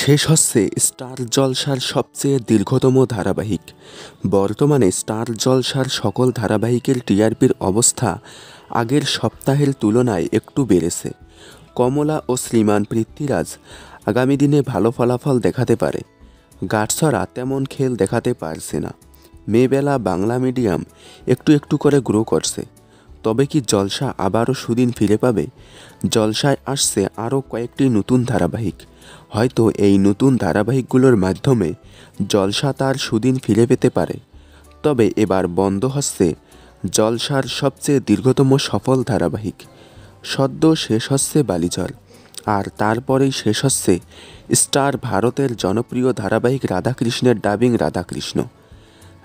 শেষ হচ্ছে স্টার জলসার সবচেয়ে দীর্ঘতম ধারাবাহিক। বর্তমানে স্টার জলসার সকল ধারাবাহিকের টিআরপির অবস্থা আগের সপ্তাহের তুলনায় একটু বেড়েছে। কমলা ও শ্রীমান পৃথ্বীরাজ আগামী দিনে ভালো ফলাফল দেখাতে পারে। গাটছড়া তেমন খেল দেখাতে পারছে না। মেয়েবেলা বাংলা মিডিয়াম একটু একটু করে গ্রো করছে। তবে কি জলসা আবারও সুদিন ফিরে পাবে? জলসায় আসছে আরও কয়েকটি নতুন ধারাবাহিক। হয়তো এই নতুন ধারাবাহিকগুলোর মাধ্যমে জলসা তার সুদিন ফিরে পেতে পারে। তবে এবার বন্ধ হচ্ছে জলসার সবচেয়ে দীর্ঘতম সফল ধারাবাহিক। সদ্য শেষ হচ্ছে বালিজল, আর তারপরেই শেষ হচ্ছে স্টার ভারতের জনপ্রিয় ধারাবাহিক রাধাকৃষ্ণের ডাবিং রাধাকৃষ্ণ।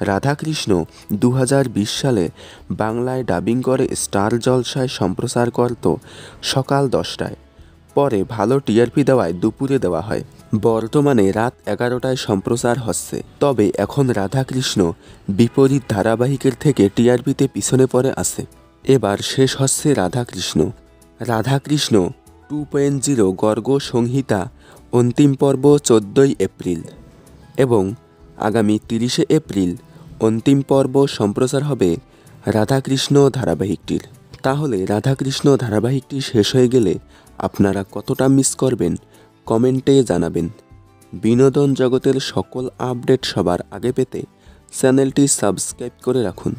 রাধাকৃষ্ণ 2020 সালে বাংলায় ডাবিং করে স্টার জলসায় সম্প্রচার করত সকাল 10টায়। পরে ভালো টিআরপি দেওয়ায় দুপুরে দেওয়া হয়। বর্তমানে রাত 11টায় সম্প্রচার হচ্ছে। তবে এখন রাধাকৃষ্ণ বিপরীত ধারাবাহিকের থেকে টিআরপিতে পিছনে পড়ে আছে। এবার শেষ হচ্ছে রাধাকৃষ্ণ। রাধাকৃষ্ণ 2.0 গর্গ সংহিতা অন্তিম পর্ব 14ই এপ্রিল এবং আগামী 30শে এপ্রিল অন্তিম পর্ব সম্প্রচার হবে রাধাকৃষ্ণ ধারাবাহিকটির। তাহলে রাধাকৃষ্ণ ধারাবাহিকটি শেষ হয়ে গেলে আপনারা কতটা মিস করবেন কমেন্টে জানাবেন। বিনোদন জগতের সকল আপডেট সবার আগে পেতে চ্যানেলটি সাবস্ক্রাইব করে রাখুন।